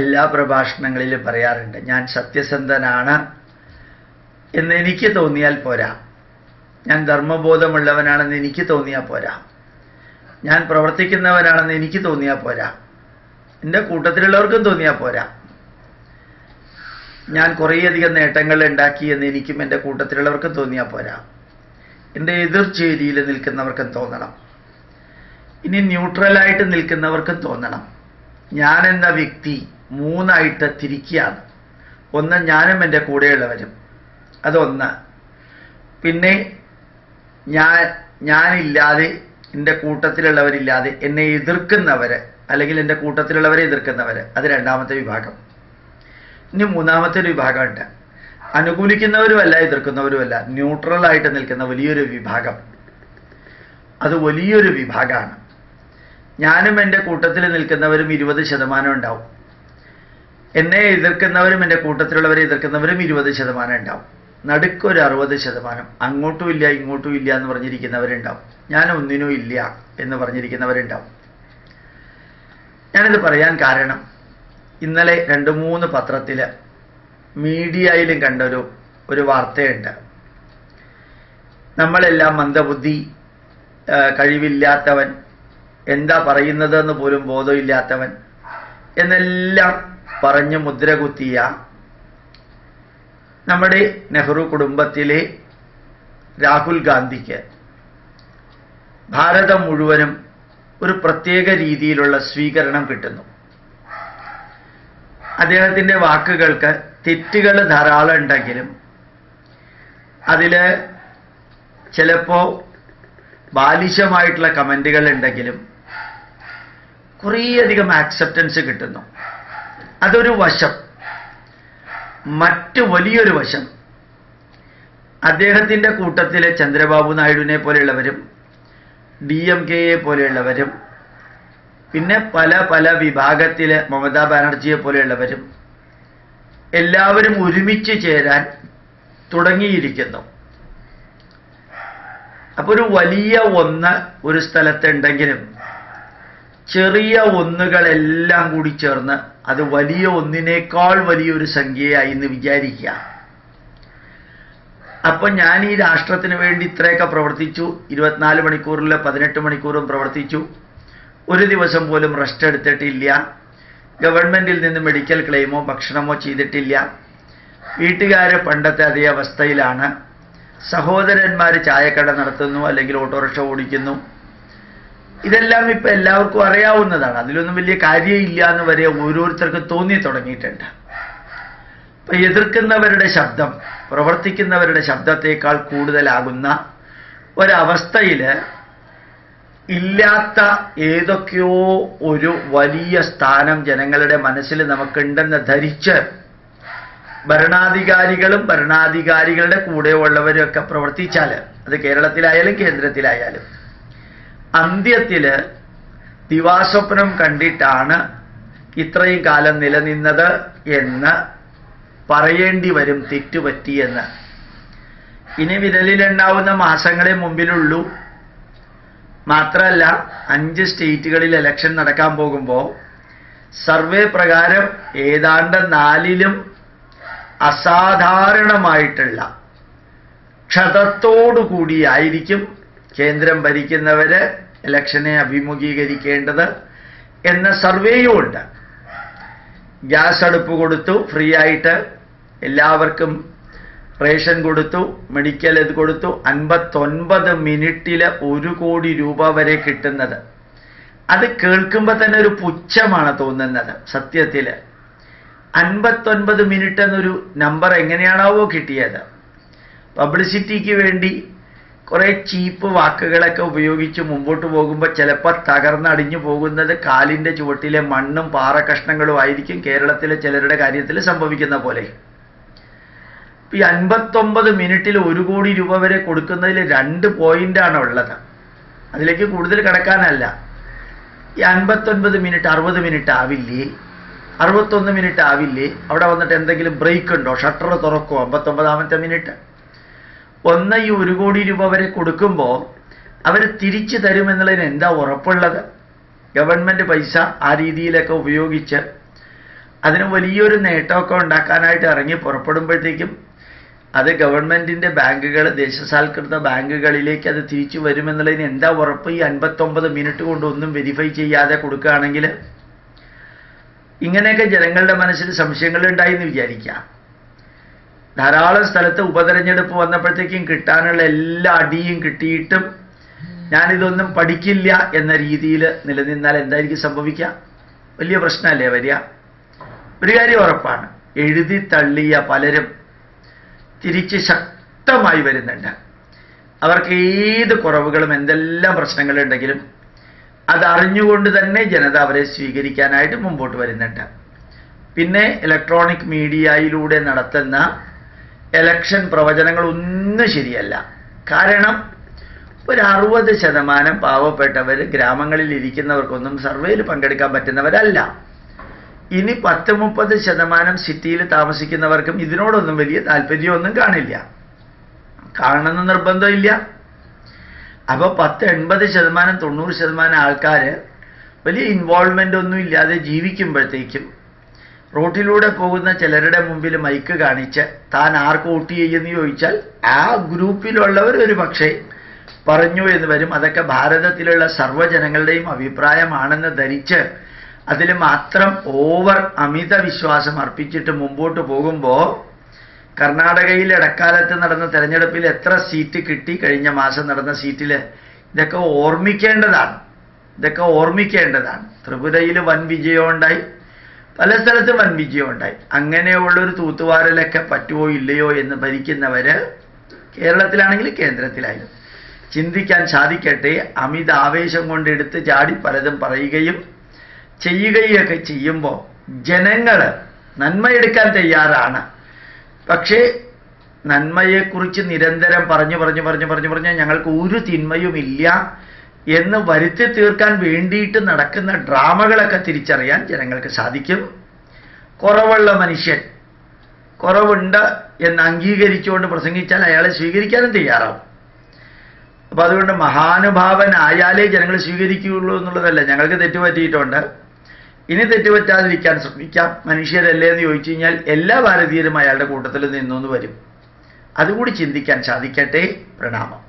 എല്ലാ പ്രഭാഷണങ്ങളിലും പറയാറുണ്ട്, ഞാൻ സത്യസന്ധനാണ് എന്ന് എനിക്ക് തോന്നിയാൽ പോരാ, ഞാൻ ധർമ്മബോധമുള്ളവനാണെന്ന് എനിക്ക് തോന്നിയാൽ പോരാ, ഞാൻ പ്രവർത്തിക്കുന്നവനാണെന്ന് എനിക്ക് തോന്നിയാൽ പോരാ, എൻ്റെ കൂട്ടത്തിലുള്ളവർക്കും തോന്നിയാൽ പോരാ, ഞാൻ കുറേയധികം നേട്ടങ്ങൾ ഉണ്ടാക്കി എന്ന് എനിക്കും എൻ്റെ കൂട്ടത്തിലുള്ളവർക്കും തോന്നിയാൽ പോരാ, എൻ്റെ എതിർചേരിയിൽ നിൽക്കുന്നവർക്കും തോന്നണം, ഇനി ന്യൂട്രലായിട്ട് നിൽക്കുന്നവർക്കും തോന്നണം. ഞാൻ എന്ന വ്യക്തി മൂന്നായിട്ട് തിരിക്കുകയാണ്. ഒന്ന് ഞാനും എൻ്റെ കൂടെയുള്ളവരും, അതൊന്ന്. പിന്നെ ഞാനില്ലാതെ എൻ്റെ കൂട്ടത്തിലുള്ളവരില്ലാതെ എന്നെ എതിർക്കുന്നവർ, അല്ലെങ്കിൽ എൻ്റെ കൂട്ടത്തിലുള്ളവരെ എതിർക്കുന്നവർ, അത് രണ്ടാമത്തെ വിഭാഗം. ഇനി മൂന്നാമത്തെ ഒരു വിഭാഗമുണ്ട്, അനുകൂലിക്കുന്നവരുമല്ല എതിർക്കുന്നവരുമല്ല, ന്യൂട്രലായിട്ട് നിൽക്കുന്ന വലിയൊരു വിഭാഗം. അത് വലിയൊരു വിഭാഗമാണ്. ഞാനും എൻ്റെ കൂട്ടത്തിൽ നിൽക്കുന്നവരും 20% ഉണ്ടാവും, എന്നെ എതിർക്കുന്നവരും എൻ്റെ കൂട്ടത്തിലുള്ളവരെ എതിർക്കുന്നവരും 20% ഉണ്ടാവും. നടുക്കൊരു 60% അങ്ങോട്ടും ഇല്ല ഇങ്ങോട്ടും ഇല്ല എന്ന് പറഞ്ഞിരിക്കുന്നവരുണ്ടാവും, ഞാൻ ഒന്നിനും ഇല്ല എന്ന് പറഞ്ഞിരിക്കുന്നവരുണ്ടാവും. ഞാനിത് പറയാൻ കാരണം, ഇന്നലെ 2-3 പത്രത്തിൽ മീഡിയയിലും കണ്ട ഒരു വാർത്തയുണ്ട്. നമ്മളെല്ലാം മന്ദബുദ്ധി, കഴിവില്ലാത്തവൻ, എന്താ പറയുന്നതെന്ന് പോലും ബോധമില്ലാത്തവൻ എന്നെല്ലാം പറഞ്ഞ് മുദ്ര കുത്തിയ നമ്മുടെ നെഹ്റു കുടുംബത്തിലെ രാഹുൽ ഗാന്ധിക്ക് ഭാരതം മുഴുവനും ഒരു പ്രത്യേക രീതിയിലുള്ള സ്വീകരണം കിട്ടുന്നു. അദ്ദേഹത്തിൻ്റെ വാക്കുകൾക്ക് തെറ്റുകൾ ധാരാളം ഉണ്ടെങ്കിലും അതിൽ ചിലപ്പോൾ ബാലിശമായിട്ടുള്ള കമൻറ്റുകൾ ഉണ്ടെങ്കിലും കുറേയധികം ആക്സെപ്റ്റൻസ് കിട്ടുന്നു. അതൊരു വശം. മറ്റ് വലിയൊരു വശം, അദ്ദേഹത്തിൻ്റെ കൂട്ടത്തിലെ ചന്ദ്രബാബു നായിഡുവിനെ പോലെയുള്ളവരും DMKയെ പോലെയുള്ളവരും പിന്നെ പല വിഭാഗത്തിലെ മമതാ ബാനർജിയെ പോലെയുള്ളവരും എല്ലാവരും ഒരുമിച്ച് ചേരാൻ തുടങ്ങിയിരിക്കുന്നു. അപ്പോൾ ഒരു വലിയ ഒന്ന് ഒരു സ്ഥലത്തുണ്ടെങ്കിലും ചെറിയ ഒന്നുകളെല്ലാം കൂടി ചേർന്ന് അത് വലിയ ഒന്നിനേക്കാൾ വലിയൊരു സംഖ്യയായി എന്ന് വിചാരിക്കുക. അപ്പം ഞാൻ ഈ രാഷ്ട്രത്തിന് വേണ്ടി ഇത്രയൊക്കെ പ്രവർത്തിച്ചു, 24 മണിക്കൂറിൽ 18 മണിക്കൂറും പ്രവർത്തിച്ചു, ഒരു ദിവസം പോലും റെസ്റ്റ് എടുത്തിട്ടില്ല, ഗവൺമെൻറ്റിൽ നിന്ന് മെഡിക്കൽ ക്ലെയിമോ ഭക്ഷണമോ ചെയ്തിട്ടില്ല, വീട്ടുകാർ പണ്ടത്തെ അതേ അവസ്ഥയിലാണ്, സഹോദരന്മാർ ചായക്കട നടത്തുന്നു അല്ലെങ്കിൽ ഓട്ടോറിക്ഷ ഓടിക്കുന്നു. ഇതെല്ലാം ഇപ്പം എല്ലാവർക്കും അറിയാവുന്നതാണ്, അതിലൊന്നും വലിയ കാര്യമില്ല എന്ന് വരെ ഓരോരുത്തർക്കും തോന്നി തുടങ്ങിയിട്ടുണ്ട്. ഇപ്പം എതിർക്കുന്നവരുടെ ശബ്ദം പ്രവർത്തിക്കുന്നവരുടെ ശബ്ദത്തേക്കാൾ കൂടുതലാകുന്ന ഒരവസ്ഥയിൽ ഇല്ലാത്ത ഏതൊക്കെയോ ഒരു വലിയ സ്ഥാനം ജനങ്ങളുടെ മനസ്സിൽ നമുക്കുണ്ടെന്ന് ധരിച്ച് ഭരണാധികാരികളും ഭരണാധികാരികളുടെ കൂടെയുള്ളവരും ഒക്കെ പ്രവർത്തിച്ചാൽ, അത് കേരളത്തിലായാലും കേന്ദ്രത്തിലായാലും, അന്ത്യത്തിൽ ദിവാസ്വപ്നം കണ്ടിട്ടാണ് ഇത്രയും കാലം നിലനിന്നത് എന്ന് പറയേണ്ടി വരും, തെറ്റുപറ്റിയെന്ന്. ഇനി വിരലിലുണ്ടാവുന്ന മാസങ്ങളെ മുമ്പിലുള്ളൂ. മാത്രമല്ല 5 സ്റ്റേറ്റുകളിൽ ഇലക്ഷൻ നടക്കാൻ പോകുമ്പോൾ സർവേ പ്രകാരം ഏതാണ്ട് 4ലും അസാധാരണമായിട്ടുള്ള ക്ഷതത്തോടുകൂടിയായിരിക്കും കേന്ദ്രം ഭരിക്കുന്നവർ ഇലക്ഷനെ അഭിമുഖീകരിക്കേണ്ടത് എന്ന സർവേയും ഉണ്ട്. ഗ്യാസ് അടുപ്പ് കൊടുത്തു, ഫ്രീ ആയിട്ട് എല്ലാവർക്കും റേഷൻ കൊടുത്തു, മെഡിക്കൽ ഇത് കൊടുത്തു. 59 മിനിറ്റിൽ 1 കോടി രൂപ വരെ കിട്ടുന്നത്, അത് കേൾക്കുമ്പോൾ തന്നെ ഒരു പുച്ഛമാണ് തോന്നുന്നത്. സത്യത്തിൽ 59 മിനിറ്റ് എന്നൊരു നമ്പർ എങ്ങനെയാണാവോ കിട്ടിയത്? പബ്ലിസിറ്റിക്ക് വേണ്ടി കുറേ ചീപ്പ് വാക്കുകളൊക്കെ ഉപയോഗിച്ച് മുമ്പോട്ട് പോകുമ്പോൾ ചിലപ്പോൾ തകർന്നടിഞ്ഞു പോകുന്നത് കാലിൻ്റെ ചുവട്ടിലെ മണ്ണും പാറക്കഷ്ണങ്ങളും ആയിരിക്കും കേരളത്തിലെ ചിലരുടെ കാര്യത്തിൽ സംഭവിക്കുന്ന പോലെ. ഈ 59 മിനിറ്റിൽ 1 കോടി രൂപ വരെ കൊടുക്കുന്നതിൽ 2 പോയിന്റാണ് ഉള്ളത്. അതിലേക്ക് കൂടുതൽ കടക്കാനല്ല. ഈ 59 മിനിറ്റ് 60 മിനിറ്റ് ആവില്ലേ? 61 മിനിറ്റ് ആവില്ലേ? അവിടെ വന്നിട്ട് എന്തെങ്കിലും ബ്രേക്ക് ഉണ്ടോ? ഷട്ടർ തുറക്കുമോ 59ാമത്തെ മിനിറ്റ്? ഒന്ന് ഈ 1 കോടി രൂപ വരെ കൊടുക്കുമ്പോൾ അവർ തിരിച്ചു തരുമെന്നുള്ളതിന് എന്താ ഉറപ്പുള്ളത്? ഗവൺമെൻറ് പൈസ ആ രീതിയിലൊക്കെ ഉപയോഗിച്ച് അതിന് വലിയൊരു നേട്ടമൊക്കെ ഉണ്ടാക്കാനായിട്ട് ഇറങ്ങി പുറപ്പെടുമ്പോഴത്തേക്കും അത് ഗവൺമെൻറ്റിൻ്റെ ബാങ്കുകൾ, ദേശസാൽകൃത ബാങ്കുകളിലേക്ക് അത് തിരിച്ചു വരുമെന്നുള്ളതിന് എന്താ ഉറപ്പ്? ഈ 59 മിനിറ്റ് കൊണ്ടൊന്നും വെരിഫൈ ചെയ്യാതെ കൊടുക്കുകയാണെങ്കിൽ ഇങ്ങനെയൊക്കെ ജനങ്ങളുടെ മനസ്സിൽ സംശയങ്ങളുണ്ടായി എന്ന് വിചാരിക്കാം. ധാരാളം സ്ഥലത്ത് ഉപതെരഞ്ഞെടുപ്പ് വന്നപ്പോഴത്തേക്കും കിട്ടാനുള്ള എല്ലാ അടിയും കിട്ടിയിട്ടും ഞാനിതൊന്നും പഠിക്കില്ല എന്ന രീതിയിൽ നിലനിന്നാൽ എന്തായിരിക്കും സംഭവിക്കുക? വലിയ പ്രശ്നമല്ലേ വരിക? ഒരു കാര്യം ഉറപ്പാണ്, എഴുതി തള്ളിയ പലരും തിരിച്ച് ശക്തമായി വരുന്നുണ്ട്. അവർക്ക് ഏത് കുറവുകളും എന്തെല്ലാം പ്രശ്നങ്ങളുണ്ടെങ്കിലും അതറിഞ്ഞുകൊണ്ട് തന്നെ ജനത അവരെ സ്വീകരിക്കാനായിട്ട് മുമ്പോട്ട് വരുന്നുണ്ട്. പിന്നെ ഇലക്ട്രോണിക് മീഡിയയിലൂടെ നടത്തുന്ന എലക്ഷൻ പ്രവചനങ്ങളൊന്നും ശരിയല്ല. കാരണം ഒരു 60% പാവപ്പെട്ടവർ ഗ്രാമങ്ങളിൽ ഇരിക്കുന്നവർക്കൊന്നും സർവേയിൽ പങ്കെടുക്കാൻ പറ്റുന്നവരല്ല. ഇനി 10-30% സിറ്റിയിൽ താമസിക്കുന്നവർക്കും ഇതിനോടൊന്നും വലിയ താല്പര്യമൊന്നും കാണില്ല, കാണണമെന്ന് നിർബന്ധമില്ല. അപ്പോൾ 80-90% 90% ആൾക്കാർ വലിയ ഇൻവോൾവ്മെൻ്റ് ഒന്നും ഇല്ലാതെ ജീവിക്കുമ്പോഴത്തേക്കും റോട്ടിലൂടെ പോകുന്ന ചിലരുടെ മുമ്പിൽ മൈക്ക് കാണിച്ച് താൻ ആർക്ക് വോട്ട് ചെയ്യുമെന്ന് ചോദിച്ചാൽ ആ ഗ്രൂപ്പിലുള്ളവർ ഒരു പക്ഷേ പറഞ്ഞു എന്ന് വരും. അതൊക്കെ ഭാരതത്തിലുള്ള സർവ്വജനങ്ങളുടെയും അഭിപ്രായമാണെന്ന് ധരിച്ച് അതിൽ മാത്രം അമിത വിശ്വാസം അർപ്പിച്ചിട്ട് മുമ്പോട്ട് പോകുമ്പോൾ കർണാടകയിൽ ഇടക്കാലത്ത് നടന്ന തെരഞ്ഞെടുപ്പിൽ എത്ര സീറ്റ് കിട്ടി, കഴിഞ്ഞ മാസം നടന്ന സീറ്റിൽ, ഇതൊക്കെ ഓർമ്മിക്കേണ്ടതാണ്. ത്രിപുരയിൽ വൻ വിജയം ഉണ്ടായി, പല സ്ഥലത്തും വൻ വിജയം ഉണ്ടായി. അങ്ങനെയുള്ളൊരു തൂത്തുവാരലൊക്കെ പറ്റുമോ ഇല്ലയോ എന്ന് ഭരിക്കുന്നവർ കേരളത്തിലാണെങ്കിൽ കേന്ദ്രത്തിലായാലും ചിന്തിക്കാൻ സാധിക്കട്ടെ. അമിത ആവേശം കൊണ്ട് എടുത്ത് ചാടി പലതും പറയുകയും ചെയ്യുകയൊക്കെ ചെയ്യുമ്പോൾ ജനങ്ങൾ നന്മയെടുക്കാൻ തയ്യാറാണ്. പക്ഷേ നന്മയെക്കുറിച്ച് നിരന്തരം പറഞ്ഞ് ഞങ്ങൾക്ക് ഒരു തിന്മയുമില്ല എന്ന് വരുത്തി തീർക്കാൻ വേണ്ടിയിട്ട് നടക്കുന്ന ഡ്രാമകളൊക്കെ തിരിച്ചറിയാൻ ജനങ്ങൾക്ക് സാധിക്കും. കുറവുള്ള മനുഷ്യൻ കുറവുണ്ട് എന്ന് അംഗീകരിച്ചുകൊണ്ട് പ്രസംഗിച്ചാൽ അയാളെ സ്വീകരിക്കാനും തയ്യാറാവും. അപ്പോൾ അതുകൊണ്ട് മഹാനുഭാവനായാലേ ജനങ്ങൾ സ്വീകരിക്കുകയുള്ളൂ എന്നുള്ളതല്ല. ഞങ്ങൾക്ക് തെറ്റുപറ്റിയിട്ടുണ്ട്, ഇനി തെറ്റുപറ്റാതിരിക്കാൻ ശ്രമിക്കാം. മനുഷ്യരല്ലേ എന്ന് ചോദിച്ചു കഴിഞ്ഞാൽ എല്ലാ ഭാരതീയരും അയാളുടെ കൂട്ടത്തിൽ നിന്നു വരും. അതുകൂടി ചിന്തിക്കാൻ സാധിക്കട്ടെ. പ്രണാമം.